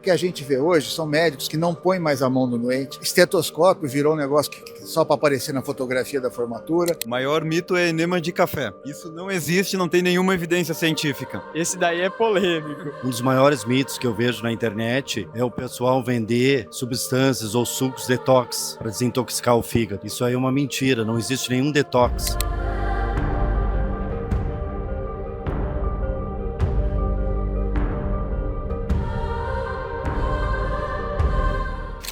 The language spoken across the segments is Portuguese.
que a gente vê hoje são médicos que não põem mais a mão no doente. Estetoscópio virou um negócio só para aparecer na fotografia da formatura. O maior mito é enema de café. Isso não existe, não tem nenhuma evidência científica. Esse daí é polêmico. Um dos maiores mitos que eu vejo na internet é o pessoal vender substâncias ou sucos detox para desintoxicar o fígado. Isso aí é uma mentira, não existe nenhum detox.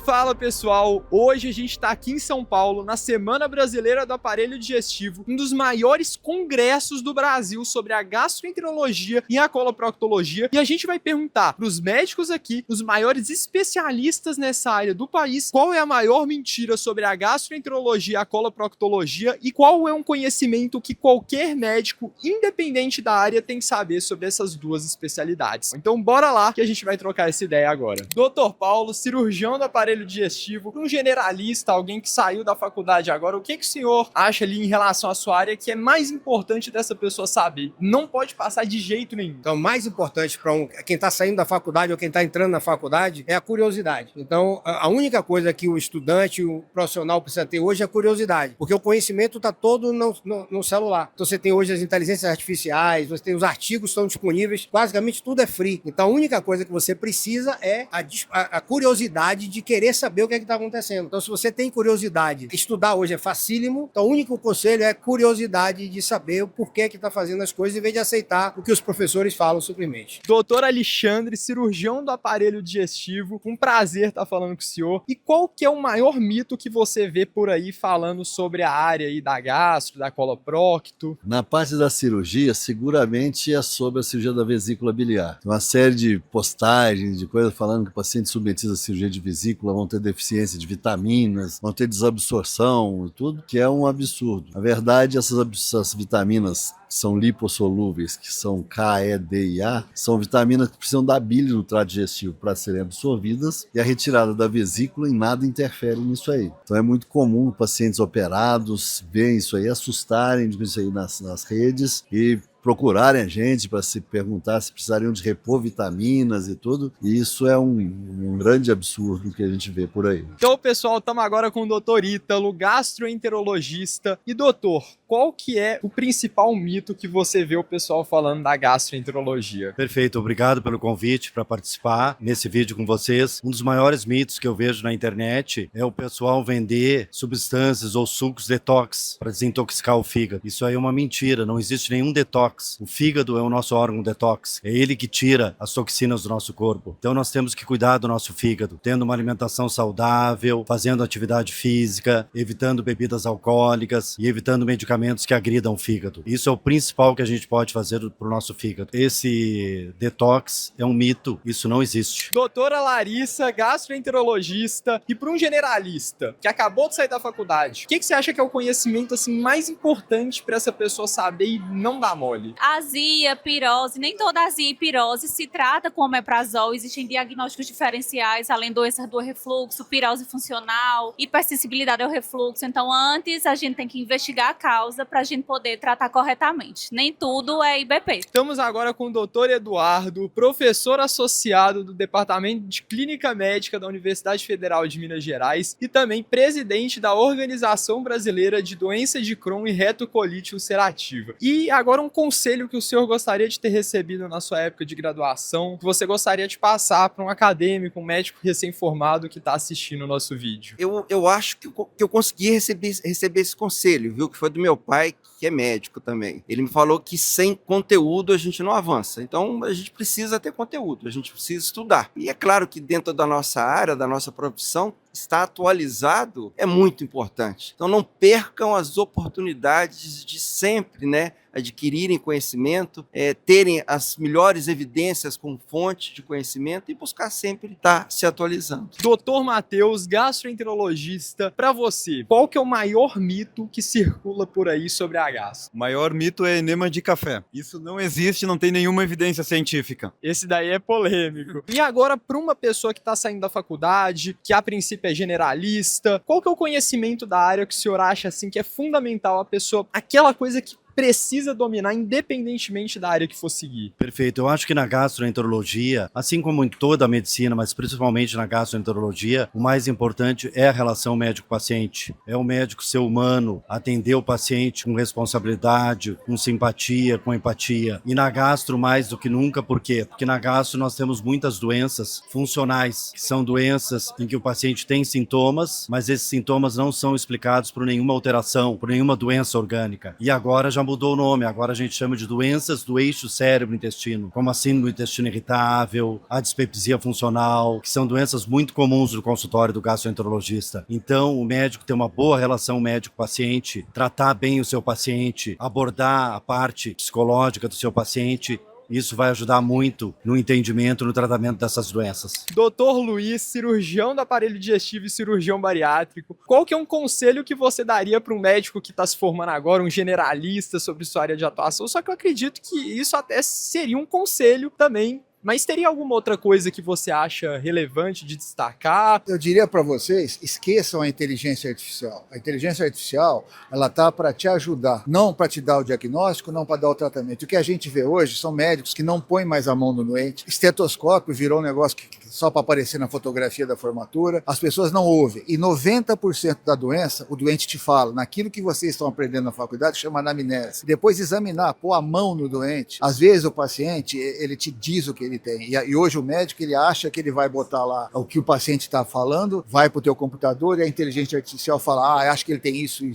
Fala pessoal, hoje a gente está aqui em São Paulo na Semana Brasileira do Aparelho Digestivo, um dos maiores congressos do Brasil sobre a gastroenterologia e a coloproctologia, e a gente vai perguntar para os médicos aqui, os maiores especialistas nessa área do país, qual é a maior mentira sobre a gastroenterologia e a coloproctologia e qual é um conhecimento que qualquer médico, independente da área, tem que saber sobre essas duas especialidades. Então bora lá que a gente vai trocar essa ideia agora. Dr. Paulo, cirurgião do aparelho digestivo, um generalista, alguém que saiu da faculdade agora, o que o senhor acha ali em relação à sua área que é mais importante dessa pessoa saber? Não pode passar de jeito nenhum. Então, o mais importante para quem está saindo da faculdade ou quem está entrando na faculdade é a curiosidade. Então, a única coisa que o estudante, o profissional precisa ter hoje é a curiosidade, porque o conhecimento está todo no celular. Então, você tem hoje as inteligências artificiais, você tem os artigos que estão disponíveis, basicamente tudo é free. Então, a única coisa que você precisa é a curiosidade de querer saber o que é que está acontecendo. Então, se você tem curiosidade, estudar hoje é facílimo. Então, o único conselho é curiosidade de saber o porquê que está fazendo as coisas, em vez de aceitar o que os professores falam simplesmente. Doutor Alexandre, cirurgião do aparelho digestivo, um prazer estar falando com o senhor. E qual que é o maior mito que você vê por aí falando sobre a área aí da gastro, da coloprocto? Na parte da cirurgia, seguramente é sobre a cirurgia da vesícula biliar. Tem uma série de postagens, de coisas falando que pacientes submetidos à cirurgia de vesícula vão ter deficiência de vitaminas, vão ter desabsorção e tudo, que é um absurdo. Na verdade, essas vitaminas que são lipossolúveis, que são K, E, D e A, são vitaminas que precisam da bile no trato digestivo para serem absorvidas, e a retirada da vesícula em nada interfere nisso aí. Então é muito comum pacientes operados verem isso aí, assustarem com isso aí nas redes e procurarem a gente para se perguntar se precisariam de repor vitaminas e tudo, e isso é um grande absurdo que a gente vê por aí. Então, pessoal, estamos agora com o doutor Ítalo, gastroenterologista. E, doutor, qual que é o principal mito que você vê o pessoal falando da gastroenterologia? Perfeito, obrigado pelo convite para participar nesse vídeo com vocês. Um dos maiores mitos que eu vejo na internet é o pessoal vender substâncias ou sucos detox para desintoxicar o fígado. Isso aí é uma mentira, não existe nenhum detox. O fígado é o nosso órgão detox, é ele que tira as toxinas do nosso corpo. Então nós temos que cuidar do nosso fígado, tendo uma alimentação saudável, fazendo atividade física, evitando bebidas alcoólicas e evitando medicamentos que agridam o fígado. Isso é o principal que a gente pode fazer para o nosso fígado. Esse detox é um mito, isso não existe. Doutora Larissa, gastroenterologista, e para um generalista que acabou de sair da faculdade, o que você acha que é o conhecimento assim, mais importante para essa pessoa saber e não dar mole? Azia, pirose, nem toda azia e pirose se trata com omeprazol, existem diagnósticos diferenciais, além doenças do refluxo, pirose funcional, hipersensibilidade ao refluxo. Então, antes a gente tem que investigar a causa para a gente poder tratar corretamente. Nem tudo é IBP. Estamos agora com o doutor Eduardo, professor associado do Departamento de Clínica Médica da Universidade Federal de Minas Gerais e também presidente da Organização Brasileira de Doença de Crohn e Retocolite Ulcerativa. E agora um conselho que o senhor gostaria de ter recebido na sua época de graduação, que você gostaria de passar para um acadêmico, um médico recém-formado que está assistindo o nosso vídeo? Eu acho que eu consegui receber esse conselho, viu? Que foi do meu pai, que é médico também. Ele me falou que sem conteúdo a gente não avança. Então a gente precisa ter conteúdo, a gente precisa estudar. E é claro que dentro da nossa área, da nossa profissão, estar atualizado é muito importante. Então não percam as oportunidades de sempre, né, adquirirem conhecimento, terem as melhores evidências com fonte de conhecimento e buscar sempre estar se atualizando. Doutor Matheus, gastroenterologista, para você, qual que é o maior mito que circula por aí sobre a gastro? O maior mito é enema de café. Isso não existe, não tem nenhuma evidência científica. Esse daí é polêmico. E agora, para uma pessoa que está saindo da faculdade, que a princípio é generalista, qual que é o conhecimento da área que o senhor acha assim que é fundamental a pessoa, aquela coisa que precisa dominar independentemente da área que for seguir? Perfeito. Eu acho que na gastroenterologia, assim como em toda a medicina, mas principalmente na gastroenterologia, o mais importante é a relação médico-paciente. É o médico ser humano, atender o paciente com responsabilidade, com simpatia, com empatia. E na gastro mais do que nunca, por quê? Porque na gastro nós temos muitas doenças funcionais, que são doenças em que o paciente tem sintomas, mas esses sintomas não são explicados por nenhuma alteração, por nenhuma doença orgânica. E agora já mudou o nome, agora a gente chama de doenças do eixo cérebro-intestino, como a síndrome do intestino irritável, a dispepsia funcional, que são doenças muito comuns no consultório do gastroenterologista. Então, o médico ter uma boa relação médico-paciente, tratar bem o seu paciente, abordar a parte psicológica do seu paciente, isso vai ajudar muito no entendimento, no tratamento dessas doenças. Dr. Luiz, cirurgião do aparelho digestivo e cirurgião bariátrico, qual que é um conselho que você daria para um médico que está se formando agora, um generalista sobre sua área de atuação? Só que eu acredito que isso até seria um conselho também. Mas teria alguma outra coisa que você acha relevante de destacar? Eu diria para vocês, esqueçam a inteligência artificial. A inteligência artificial, ela tá para te ajudar, não para te dar o diagnóstico, não para dar o tratamento. O que a gente vê hoje são médicos que não põem mais a mão no doente. Estetoscópio virou um negócio que só para aparecer na fotografia da formatura. As pessoas não ouvem. E 90% da doença, o doente te fala. Naquilo que vocês estão aprendendo na faculdade, chama anamnese. Depois de examinar, pôr a mão no doente, às vezes o paciente, ele te diz o que ele tem. E hoje o médico, ele acha que ele vai botar lá o que o paciente está falando, vai para o teu computador e a inteligência artificial fala, acho que ele tem isso,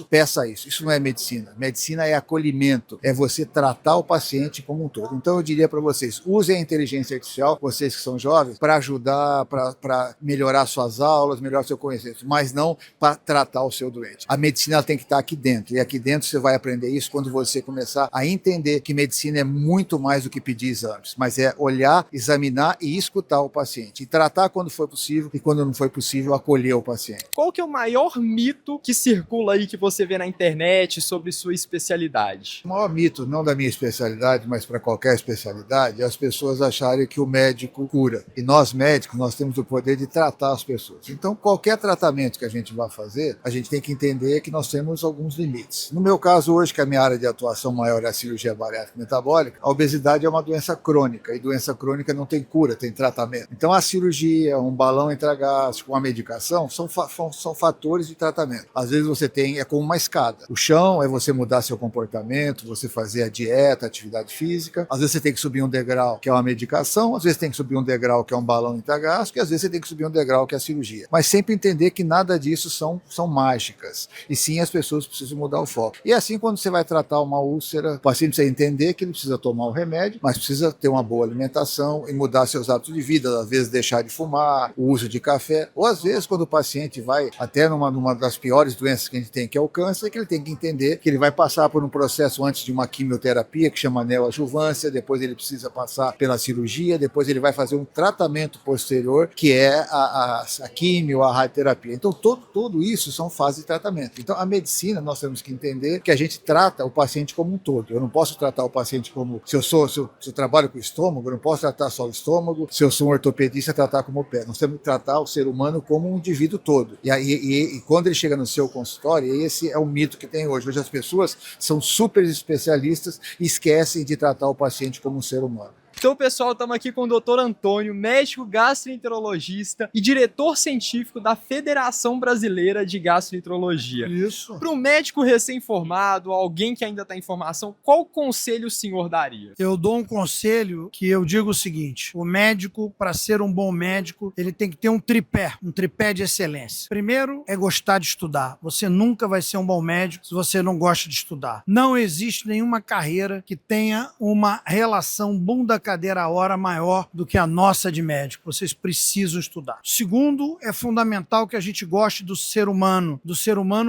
peça isso. Isso não é medicina. Medicina é acolhimento, é você tratar o paciente como um todo. Então eu diria para vocês, usem a inteligência artificial, vocês que são jovens, para ajudar, para melhorar suas aulas, melhorar seu conhecimento, mas não para tratar o seu doente. A medicina ela tem que estar aqui dentro, e aqui dentro você vai aprender isso quando você começar a entender que medicina é muito mais do que pedir exames, mas é olhar, examinar e escutar o paciente, e tratar quando for possível, e quando não for possível, acolher o paciente. Qual que é o maior mito que circula aí, que você vê na internet sobre sua especialidade? O maior mito, não da minha especialidade, mas para qualquer especialidade, é as pessoas acharem que o médico cura. E nós médicos, nós temos o poder de tratar as pessoas. Então, qualquer tratamento que a gente vá fazer, a gente tem que entender que nós temos alguns limites. No meu caso hoje, que a minha área de atuação maior é a cirurgia bariátrica metabólica, a obesidade é uma doença crônica, e doença crônica não tem cura, tem tratamento. Então, a cirurgia, um balão intragástrico, uma medicação, são fatores de tratamento. Às vezes você tem, é como uma escada. O chão é você mudar seu comportamento, você fazer a dieta, a atividade física. Às vezes você tem que subir um degrau, que é uma medicação. Às vezes tem que subir um degrau, que é um balão intragástrico. E às vezes você tem que subir um degrau, que é a cirurgia. Mas sempre entender que nada disso são mágicas. E sim, as pessoas precisam mudar o foco. E assim, quando você vai tratar uma úlcera, o paciente precisa entender que ele precisa tomar o remédio, mas precisa ter uma boa alimentação e mudar seus hábitos de vida. Às vezes deixar de fumar, o uso de café. Ou às vezes, quando o paciente vai até numa das piores doenças que a gente tem, que é o câncer, que ele tem que entender que ele vai passar por um processo antes de uma quimioterapia, que chama neoadjuvância, depois ele precisa passar pela cirurgia, depois ele vai fazer um tratamento posterior, que é a quimio, a radioterapia. Então, tudo isso são fases de tratamento. Então, a medicina, nós temos que entender que a gente trata o paciente como um todo. Eu não posso tratar o paciente como, se eu trabalho com o estômago, eu não posso tratar só o estômago, se eu sou um ortopedista, tratar como o pé. Nós temos que tratar o ser humano como um indivíduo todo. E quando ele chega no seu consultório, esse é o mito que tem hoje. Hoje as pessoas são super especialistas e esquecem de tratar o paciente como um ser humano. Então, pessoal, estamos aqui com o Dr. Antônio, médico gastroenterologista e diretor científico da Federação Brasileira de Gastroenterologia. Isso. Para um médico recém-formado, alguém que ainda está em formação, qual conselho o senhor daria? Eu dou um conselho que eu digo o seguinte: o médico, para ser um bom médico, ele tem que ter um tripé de excelência. Primeiro é gostar de estudar. Você nunca vai ser um bom médico se você não gosta de estudar. Não existe nenhuma carreira que tenha uma relação bunda cadeira a hora maior do que a nossa de médico. Vocês precisam estudar. Segundo, é fundamental que a gente goste do ser humano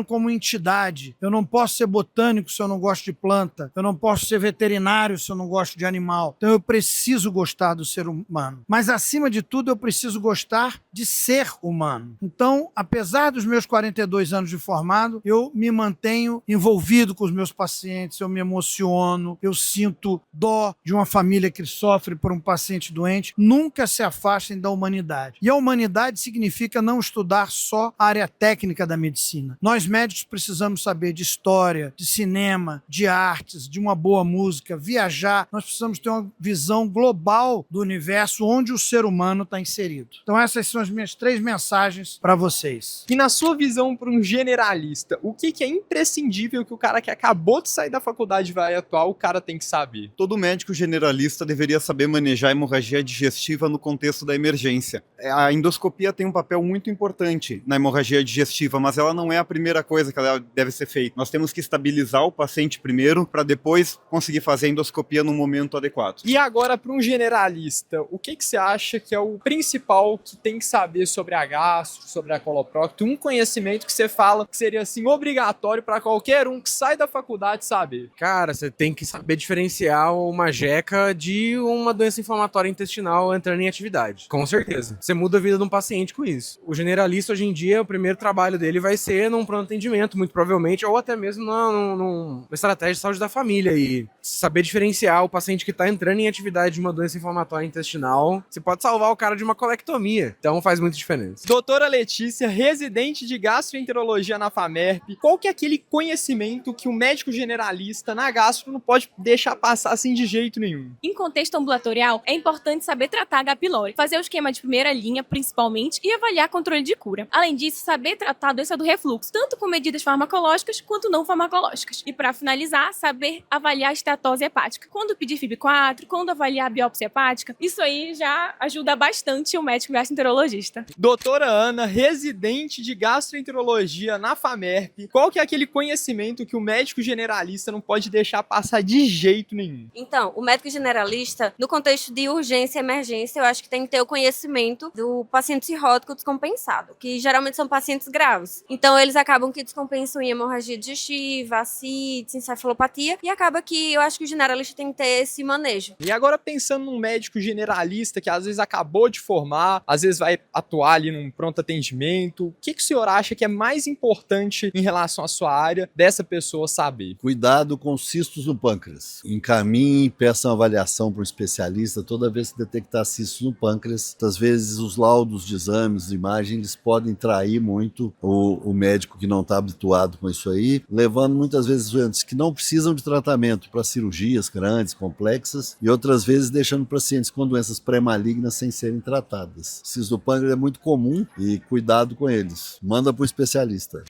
como entidade. Eu não posso ser botânico se eu não gosto de planta. Eu não posso ser veterinário se eu não gosto de animal. Então eu preciso gostar do ser humano. Mas acima de tudo, eu preciso gostar de ser humano. Então, apesar dos meus 42 anos de formado, eu me mantenho envolvido com os meus pacientes, eu me emociono, eu sinto dó de uma família que sofre, sofre por um paciente doente, nunca se afastem da humanidade. E a humanidade significa não estudar só a área técnica da medicina. Nós médicos precisamos saber de história, de cinema, de artes, de uma boa música, viajar. Nós precisamos ter uma visão global do universo onde o ser humano está inserido. Então essas são as minhas 3 mensagens para vocês. E na sua visão, para um generalista, o que é imprescindível que o cara que acabou de sair da faculdade vai atuar, o cara tem que saber? Todo médico generalista deveria saber manejar a hemorragia digestiva no contexto da emergência. A endoscopia tem um papel muito importante na hemorragia digestiva, mas ela não é a primeira coisa que ela deve ser feita. Nós temos que estabilizar o paciente primeiro, para depois conseguir fazer a endoscopia no momento adequado. E agora, para um generalista, o que você acha que é o principal que tem que saber sobre a gastro, sobre a coloprocto? Um conhecimento que você fala que seria assim obrigatório para qualquer um que sai da faculdade saber. Cara, você tem que saber diferenciar uma jeca de uma doença inflamatória intestinal entrando em atividade. Com certeza. Você muda a vida de um paciente com isso. O generalista, hoje em dia, o primeiro trabalho dele vai ser num pronto atendimento, muito provavelmente, ou até mesmo numa estratégia de saúde da família. E saber diferenciar o paciente que está entrando em atividade de uma doença inflamatória intestinal, você pode salvar o cara de uma colectomia. Então faz muita diferença. Doutora Letícia, residente de gastroenterologia na FAMERP, qual que é aquele conhecimento que o médico generalista na gastro não pode deixar passar assim de jeito nenhum? Em contexto ambulatorial, é importante saber tratar H. pylori, fazer o esquema de primeira linha, principalmente, e avaliar controle de cura. Além disso, saber tratar a doença do refluxo, tanto com medidas farmacológicas quanto não farmacológicas. E para finalizar, saber avaliar a esteatose hepática. Quando pedir FIB4, quando avaliar a biópsia hepática, isso aí já ajuda bastante o médico gastroenterologista. Doutora Ana, residente de gastroenterologia na FAMERP, qual que é aquele conhecimento que o médico generalista não pode deixar passar de jeito nenhum? Então, o médico generalista, no contexto de urgência e emergência, eu acho que tem que ter o conhecimento do paciente cirrótico descompensado, que geralmente são pacientes graves. Então, eles acabam que descompensam em hemorragia digestiva, ascites, encefalopatia, e acaba que eu acho que o generalista tem que ter esse manejo. E agora, pensando num médico generalista que às vezes acabou de formar, às vezes vai atuar ali num pronto atendimento, o que o senhor acha que é mais importante em relação à sua área dessa pessoa saber? Cuidado com cistos no pâncreas. Encaminhe, peça uma avaliação para um especialista toda vez que detectar cistos no pâncreas. Às vezes os laudos de exames, de imagem, eles podem trair muito o médico que não está habituado com isso aí, levando muitas vezes doentes que não precisam de tratamento para cirurgias grandes, complexas, e outras vezes deixando pacientes com doenças pré-malignas sem serem tratadas. Cistos do pâncreas é muito comum e cuidado com eles. Manda para um especialista.